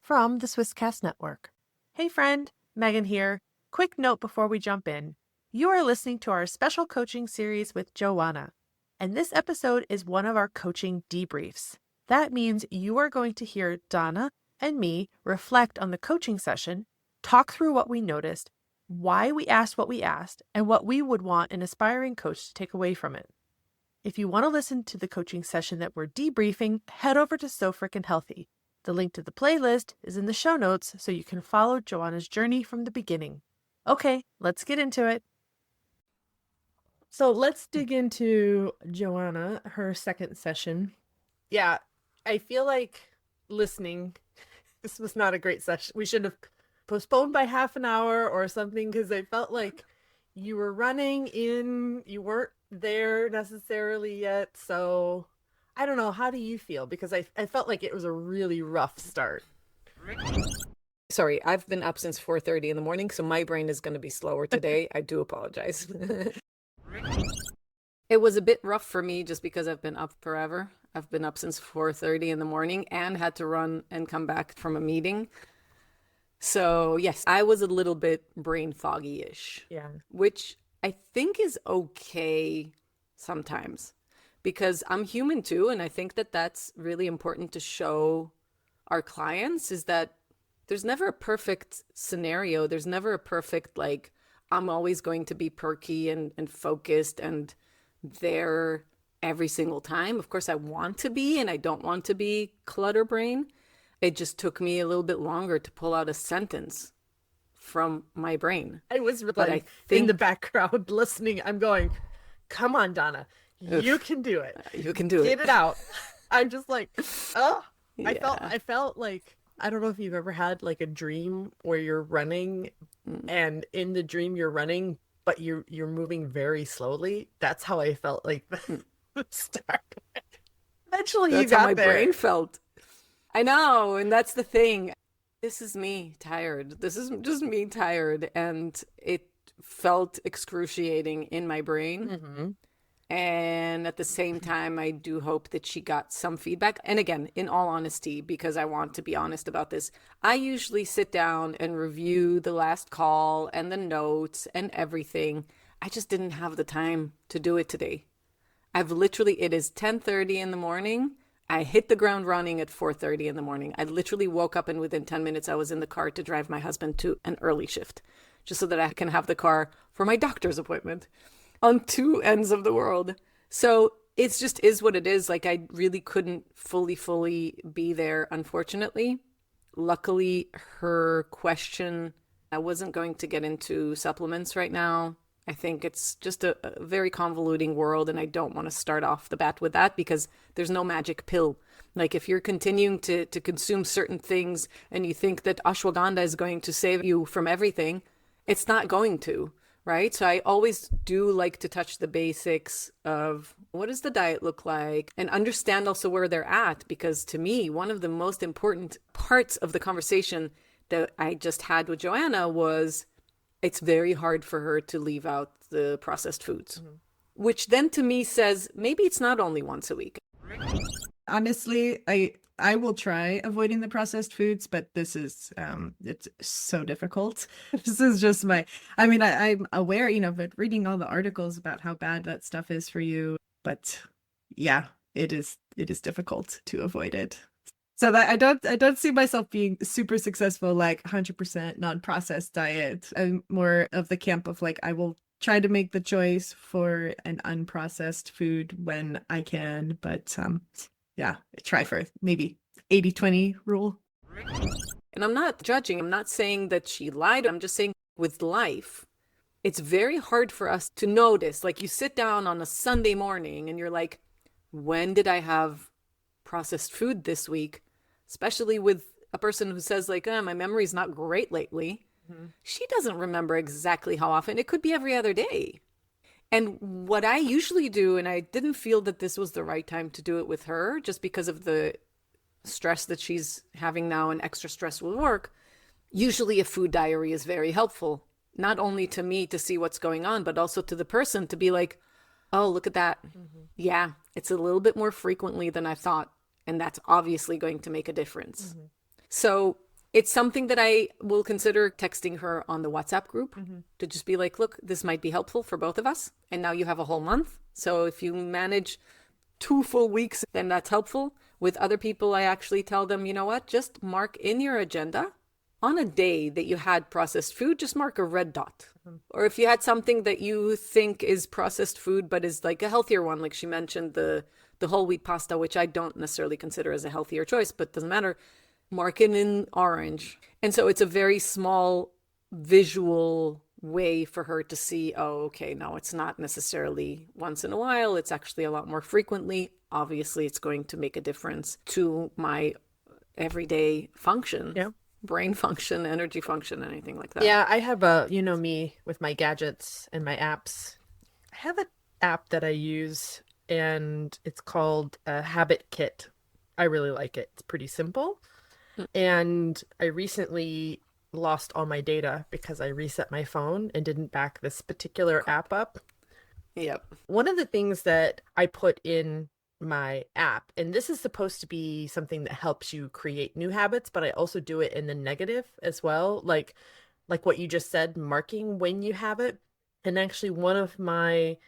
from the Swisscast Network. Hey friend, Megan here. Quick note before we jump in. You are listening to our special coaching series with Joanna, and this episode is one of our coaching debriefs. That means you are going to hear Danna and me reflect on the coaching session, talk through what we noticed, why we asked what we asked, and what we would want an aspiring coach to take away from it. If you want to listen to the coaching session that we're debriefing, head over to So Frickin' Healthy. The link to the playlist is in the show notes so you can follow Joanna's journey from the beginning. Okay, let's get into it. So let's dig into Joanna, her second session. Yeah, I feel like listening, this was not a great session. We should have postponed by half an hour or something, because I felt like you were running in, you weren't there necessarily yet. So I don't know. How do you feel? Because I felt like it was a really rough start. Sorry, I've been up since 4:30 in the morning, so my brain is going to be slower today. I do apologize. It was a bit rough for me just because I've been up forever. I've been up since 4:30 in the morning and had to run and come back from a meeting. So yes, I was a little bit brain foggy-ish. Yeah. Which I think is okay sometimes, because I'm human too, and I think that that's really important to show our clients, is that there's never a perfect scenario. There's never a perfect, like, I'm always going to be perky and focused and there every single time. Of course, I want to be, and I don't want to be clutter brain. It just took me a little bit longer to pull out a sentence from my brain. I was like in the background listening. I'm going, come on, Danna. You can do it. You can do it. Get it out. I'm just like, oh. Yeah. I felt like, I don't know if you've ever had like a dream where you're running and in the dream you're running, but you're moving very slowly. That's how I felt like the start. Eventually That's you got how my there. brain felt. I know, and that's the thing. This is me tired. This is just me tired, and it felt excruciating in my brain. Mm-hmm. And at the same time, I do hope that she got some feedback. And again, in all honesty, because I want to be honest about this, I usually sit down and review the last call and the notes and everything. I just didn't have the time to do it today. It is 10:30 in the morning. I hit the ground running at 4:30 in the morning. I literally woke up, and within 10 minutes, I was in the car to drive my husband to an early shift, just so that I can have the car for my doctor's appointment on two ends of the world. So it's just is what it is. Like, I really couldn't fully be there, unfortunately. Luckily, her question, I wasn't going to get into supplements right now. I think it's just a very convoluting world, and I don't want to start off the bat with that, because there's no magic pill. Like, if you're continuing to consume certain things and you think that ashwagandha is going to save you from everything, it's not going to, right? So I always do like to touch the basics of what does the diet look like, and understand also where they're at, because to me, one of the most important parts of the conversation that I just had with Joanna was it's very hard for her to leave out the processed foods, which then to me says maybe it's not only once a week. Honestly, I will try avoiding the processed foods, but this is it's so difficult. This is just I'm aware, but reading all the articles about how bad that stuff is for you, but yeah, it is difficult to avoid it. So that I don't see myself being super successful, like 100% non-processed diet. I'm more of the camp of like, I will try to make the choice for an unprocessed food when I can, but yeah, try for maybe 80-20 rule. And I'm not judging. I'm not saying that she lied. I'm just saying with life, it's very hard for us to notice. Like, you sit down on a Sunday morning and you're like, when did I have processed food this week? Especially with a person who says like, my memory's not great lately. Mm-hmm. She doesn't remember exactly how often. It could be every other day. And what I usually do, and I didn't feel that this was the right time to do it with her, just because of the stress that she's having now and extra stress with work, usually a food diary is very helpful, not only to me to see what's going on, but also to the person to be like, oh, look at that. Mm-hmm. Yeah, it's a little bit more frequently than I thought. And that's obviously going to make a difference. Mm-hmm. So It's something that I will consider texting her on the WhatsApp group Mhm. to just be like, look, this might be helpful for both of us. And now you have a whole month. So if you manage 2 full weeks, then that's helpful. With other people, I actually tell them, you know what, just mark in your agenda on a day that you had processed food, just mark a red dot. Mhm. Or if you had something that you think is processed food, but is like a healthier one, like she mentioned, the whole wheat pasta, which I don't necessarily consider as a healthier choice, but doesn't matter, mark it in orange. And so it's a very small visual way for her to see, oh, okay, no, it's not necessarily once in a while. It's actually a lot more frequently. Obviously, it's going to make a difference to my everyday function, Yeah. brain function, energy function, anything like that. Yeah, I have a, you know me with my gadgets and my apps. I have an app that I use and it's called Habit Kit. I really like it. It's pretty simple. And I recently lost all my data because I reset my phone and didn't back this particular app up. Yep. One of the things that I put in my app, and this is supposed to be something that helps you create new habits, but I also do it in the negative as well, like what you just said, marking when you have it. And actually one of my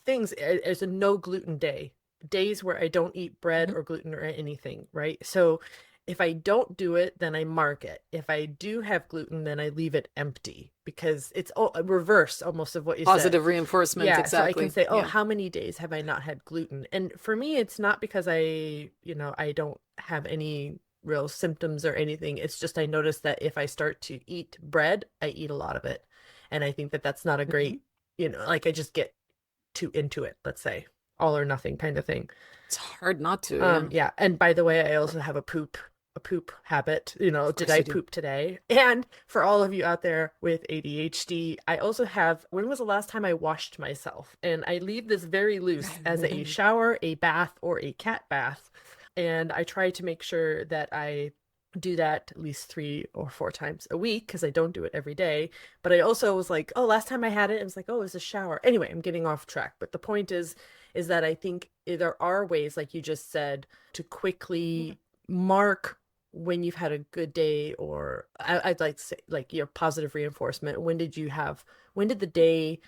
things is a no gluten day, days where I don't eat bread Mm-hmm. or gluten or anything, right? So if I don't do it, then I mark it. If I do have gluten, then I leave it empty because it's all reverse almost of what you said. Positive reinforcement, Yeah, so I can exactly. say, oh, Yeah. how many days have I not had gluten? And for me, it's not because I don't have any real symptoms or anything. It's just I notice that if I start to eat bread, I eat a lot of it. And I think that that's not a Mm-hmm. great, like I just get too into it, let's say, all or nothing kind of thing. It's hard not to, yeah. Yeah. And by the way, I also have a poop habit. Of Did course I you do. poop today? And for all of you out there with ADHD, I also have, when was the last time I washed myself? And I leave this very loose as a shower, a bath, or a cat bath. And I try to make sure that I do that at least 3 or 4 times a week because I don't do it every day. But I also was like, oh, last time I had it, I was like, oh, it was a shower. Anyway, I'm getting off track. But the point is that I think there are ways, like you just said, to quickly mark when you've had a good day, or I'd like to say, like, your positive reinforcement. When did the day,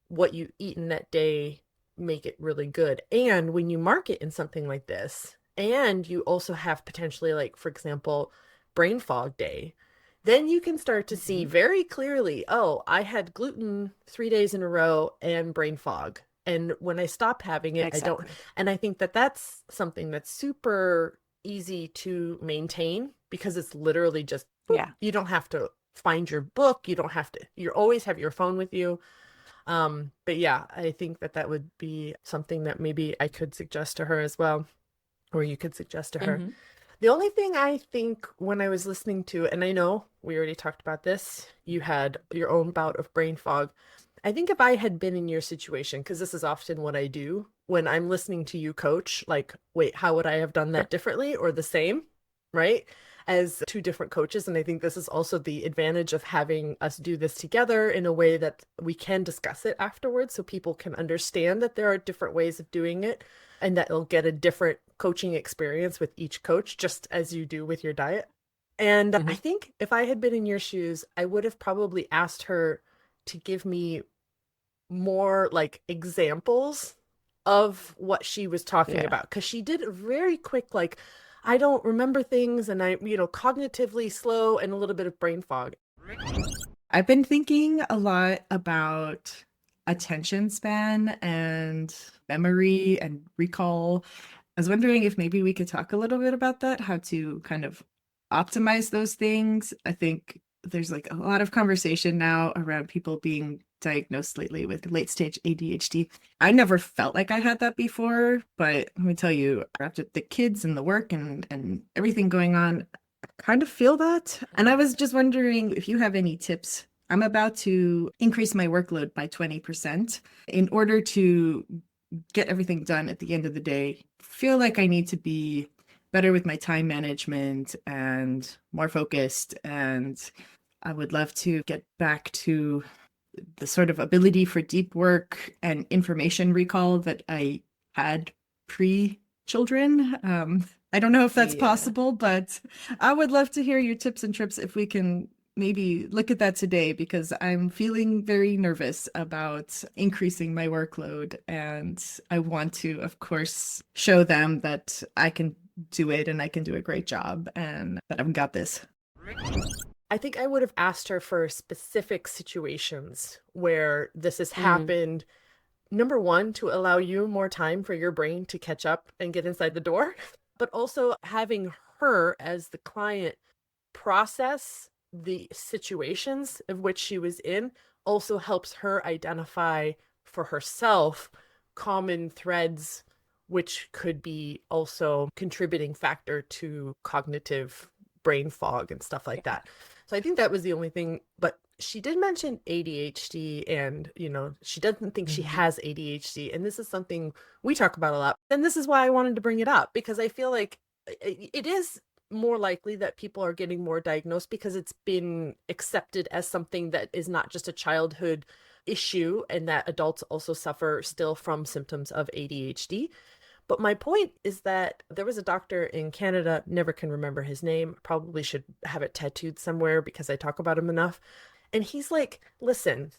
what you eat in that day, make it really good? And when you mark it in something like this, and you also have potentially, like, for example, brain fog day, then you can start to see Mm-hmm. very clearly, oh, I had gluten 3 days in a row and brain fog. And when I stop having it, I don't. Exactly. And I think that that's something that's super easy to maintain because it's literally just, boop, Yeah. you don't have to find your book. You don't have to, you always have your phone with you. But yeah, I think that that would be something that maybe I could suggest to her as well, or you could suggest to her. Mm-hmm. The only thing I think when I was listening to, and I know we already talked about this, you had your own bout of brain fog. I think if I had been in your situation, because this is often what I do when I'm listening to you coach, like, wait, how would I have done Sure. that differently or the same, right? As two different coaches. And I think this is also the advantage of having us do this together in a way that we can discuss it afterwards so people can understand that there are different ways of doing it and that they'll get a different coaching experience with each coach, just as you do with your diet. And I Mm-hmm. think if I had been in your shoes, I would have probably asked her to give me more like examples of what she was talking Yeah. about because she did a very quick, like, I don't remember things and I, cognitively slow and a little bit of brain fog. I've been thinking a lot about attention span and memory and recall. I was wondering if maybe we could talk a little bit about that, how to kind of optimize those things. I think there's like a lot of conversation now around people being diagnosed lately with late stage ADHD. I never felt like I had that before, but let me tell you, after the kids and the work and everything going on, kind of feel that. And I was just wondering if you have any tips. I'm about to increase my workload by 20% in order to get everything done at the end of the day. Feel like I need to be better with my time management and more focused. And I would love to get back to the sort of ability for deep work and information recall that I had pre children. I don't know if that's Yeah. possible, but I would love to hear your tips and trips if we can maybe look at that today, because I'm feeling very nervous about increasing my workload. And I want to, of course, show them that I can do it and I can do a great job and that I've got this. I think I would have asked her for specific situations where this has Mm. happened. Number one, to allow you more time for your brain to catch up and get inside the door, but also having her as the client process the situations of which she was in also helps her identify for herself common threads, which could be also contributing factor to cognitive brain fog and stuff like that. So I think that was the only thing, but she did mention ADHD and, she doesn't think she has ADHD. And this is something we talk about a lot. And this is why I wanted to bring it up, because I feel like it is more likely that people are getting more diagnosed because it's been accepted as something that is not just a childhood issue, and that adults also suffer still from symptoms of ADHD. But my point is that there was a doctor in Canada, never can remember his name, probably should have it tattooed somewhere because I talk about him enough. And he's like, listen,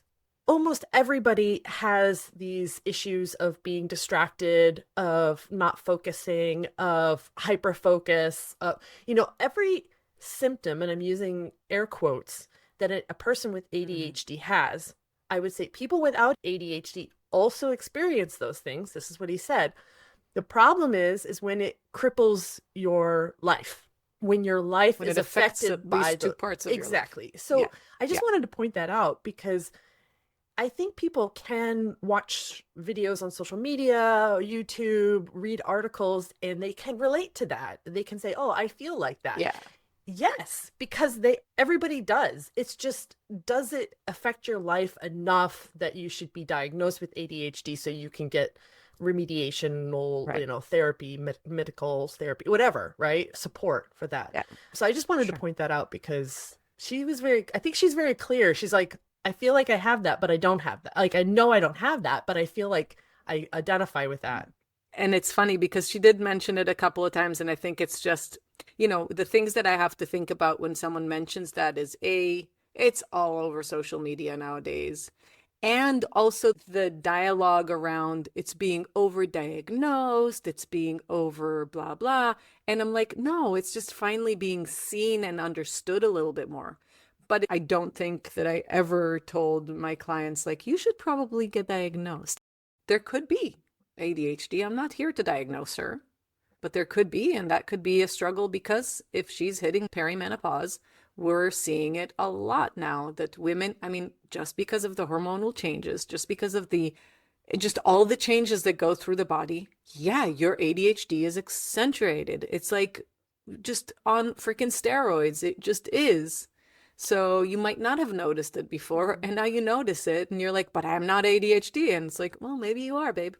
almost everybody has these issues of being distracted, of not focusing, of hyper focus, every symptom, and I'm using air quotes, that a person with ADHD has. I would say people without ADHD also experience those things. This is what he said. The problem is when it cripples your life, when your life is affected by two parts of exactly. Your life. So Yeah. I just wanted to point that out, because I think people can watch videos on social media, YouTube, read articles, and they can relate to that. They can say, "Oh, I feel like that." Yeah. Yes, because everybody does. It's just, does it affect your life enough that you should be diagnosed with ADHD so you can get remediation, Right. therapy, medical therapy, whatever, right? Support for that. Yeah. So I just wanted to point that out, because I think she's very clear. She's like, I feel like I have that, but I don't have that. Like, I know I don't have that, but I feel like I identify with that. And it's funny because she did mention it a couple of times, and I think it's just, the things that I have to think about when someone mentions that is it's all over social media nowadays. And also the dialogue around it's being overdiagnosed, it's being over blah, blah. And I'm like, no, it's just finally being seen and understood a little bit more. But I don't think that I ever told my clients, like, you should probably get diagnosed. There could be ADHD. I'm not here to diagnose her, but there could be, and that could be a struggle, because if she's hitting perimenopause, we're seeing it a lot now that women, just because of the hormonal changes, just because of just all the changes that go through the body, yeah, your ADHD is accentuated. It's like just on freaking steroids. It just is. So you might not have noticed it before, and now you notice it, and you're like, but I'm not ADHD. And it's like, well, maybe you are, babe.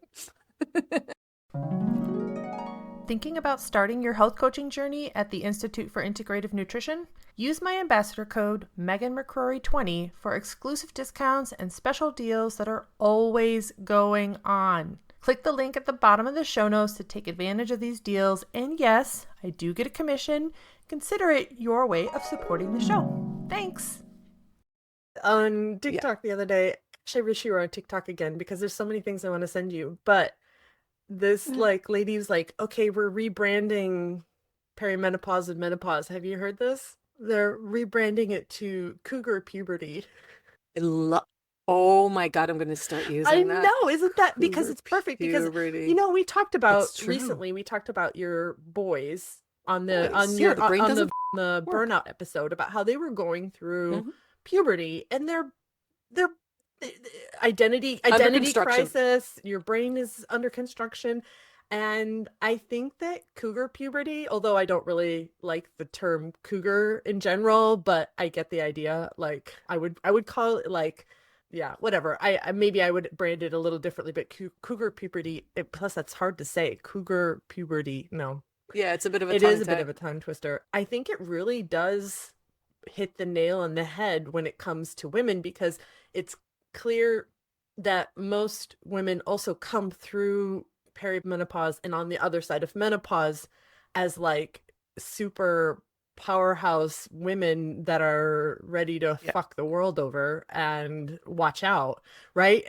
Thinking about starting your health coaching journey at the Institute for Integrative Nutrition? Use my ambassador code MeganMcCrory20 for exclusive discounts and special deals that are always going on. Click the link at the bottom of the show notes to take advantage of these deals. And yes, I do get a commission. Consider it your way of supporting the show. Thanks. On TikTok the other day, actually, I wish you were on TikTok again, because there's so many things I want to send you. But this lady's like, okay, we're rebranding perimenopause and menopause. Have you heard this? They're rebranding it to cougar puberty. Oh my God, I'm going to start using that. I know, isn't that, because it's perfect, because we talked about recently, we talked about your boys on the burnout episode, about how they were going through puberty, and they're identity crisis. Your brain is under construction. And I think that cougar puberty, although I don't really like the term cougar in general, but I get the idea. Like, I would call it, like, yeah, whatever. I maybe I would brand it a little differently, but cougar puberty, plus that's hard to say. Cougar puberty, no. Yeah, it's a bit of a tongue twister. I think it really does hit the nail on the head when it comes to women, because it's clear that most women also come through perimenopause and on the other side of menopause as like super powerhouse women that are ready to fuck the world over and watch out, right?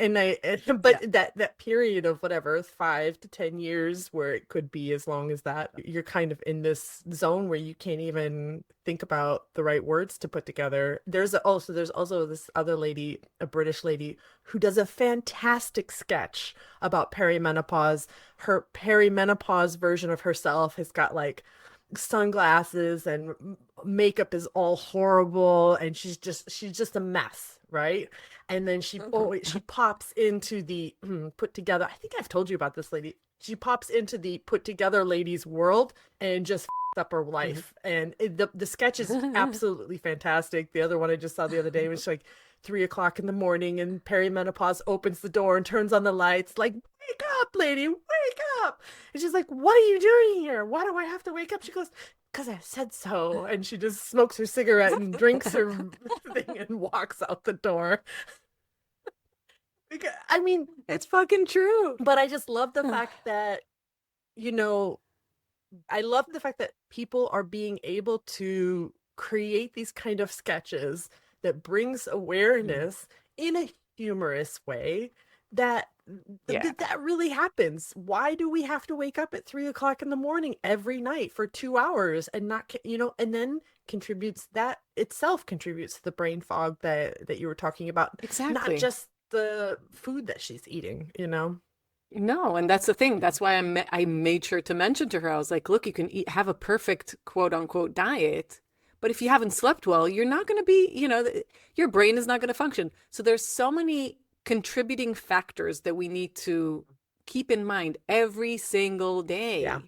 But that period of whatever 5 to 10 years, where it could be as long as that, you're kind of in this zone where you can't even think about the right words to put together. There's also this other lady, a British lady, who does a fantastic sketch about perimenopause. Her perimenopause version of herself has got like sunglasses and makeup is all horrible, and she's just a mess, right? And then she pops into the put together, I think I've told you about this lady. She pops into the put together ladies world and just up her life. And the sketch is absolutely fantastic. The other one I just saw the other day was like 3 o'clock in the morning, and perimenopause opens the door and turns on the lights, like, wake up, lady, wake up. And she's like, what are you doing here? Why do I have to wake up? She goes, because I said so. And she just smokes her cigarette and drinks her thing and walks out the door. I mean, It's fucking true. but I just love the fact that, I love the fact that people are being able to create these kind of sketches that brings awareness in a humorous way, that that really happens. Why do we have to wake up at 3 o'clock in the morning every night for 2 hours and not, and then that itself contributes to the brain fog that you were talking about. Exactly. Not just the food that she's eating, No, and that's the thing. That's why I made sure to mention to her. I was like, look, you can have a perfect quote unquote diet, but if you haven't slept well, you're not going to be, your brain is not going to function. So there's so many contributing factors that we need to keep in mind every single day. Yeah.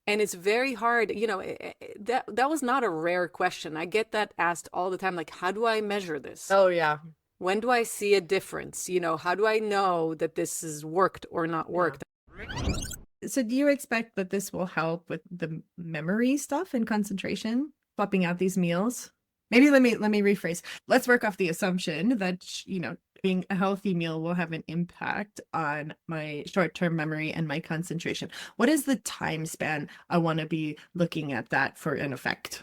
And it's very hard, that was not a rare question. I get that asked all the time. Like, how do I measure this? Oh, yeah. When do I see a difference? How do I know that this has worked or not worked? So do you expect that this will help with the memory stuff and concentration, swapping out these meals? Maybe let me rephrase. Let's work off the assumption that, being a healthy meal will have an impact on my short-term memory and my concentration. What is the time span I want to be looking at that for an effect?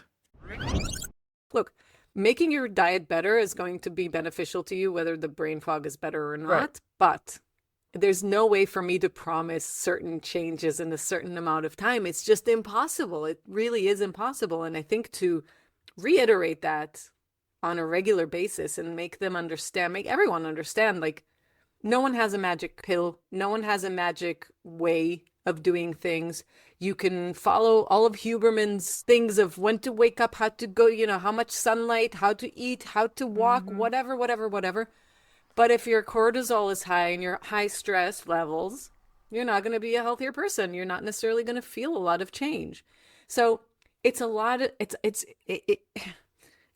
Look, making your diet better is going to be beneficial to you, whether the brain fog is better or not. Right. But there's no way for me to promise certain changes in a certain amount of time. It's just impossible. It really is impossible. And I think to reiterate that on a regular basis and make everyone understand, like, no one has a magic pill. No one has a magic way of doing things. You can follow all of Huberman's things of when to wake up, how to go, how much sunlight, how to eat, how to walk, whatever. But if your cortisol is high and your high stress levels, you're not going to be a healthier person. You're not necessarily going to feel a lot of change. So it's a lot of,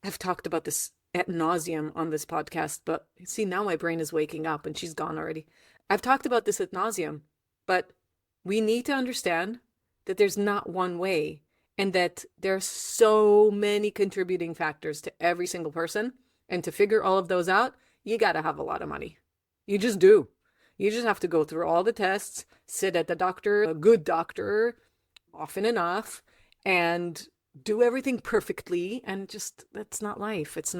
I've talked about this ad nauseum on this podcast, but see, now my brain is waking up and she's gone already. I've talked about this ad nauseum, but we need to understand that there's not one way, and that there are so many contributing factors to every single person. And to figure all of those out, you got to have a lot of money. You just do. You just have to go through all the tests, sit at the doctor, a good doctor, often enough, and do everything perfectly. And just, that's not life. It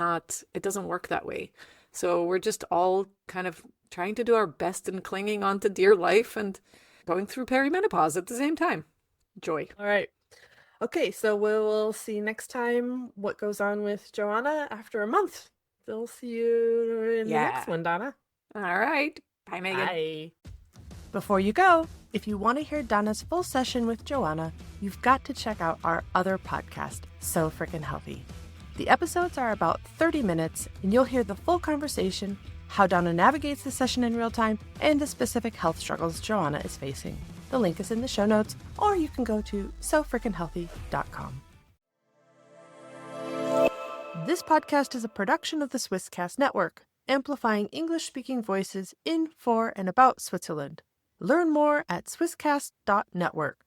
doesn't work that way. So we're just all kind of trying to do our best and clinging on to dear life and going through perimenopause at the same time. Joy. All right. Okay, so we'll see next time what goes on with Joanna after a month. We'll see you in the next one, Danna. All right. Bye, Megan. Bye. Before you go, if you want to hear Danna's full session with Joanna, you've got to check out our other podcast, So Frickin' Healthy. The episodes are about 30 minutes, and you'll hear the full conversation, how Danna navigates the session in real time, and the specific health struggles Joanna is facing. The link is in the show notes, or you can go to sofrickinhealthy.com. This podcast is a production of the Swisscast Network, amplifying English-speaking voices in, for, and about Switzerland. Learn more at swisscast.network.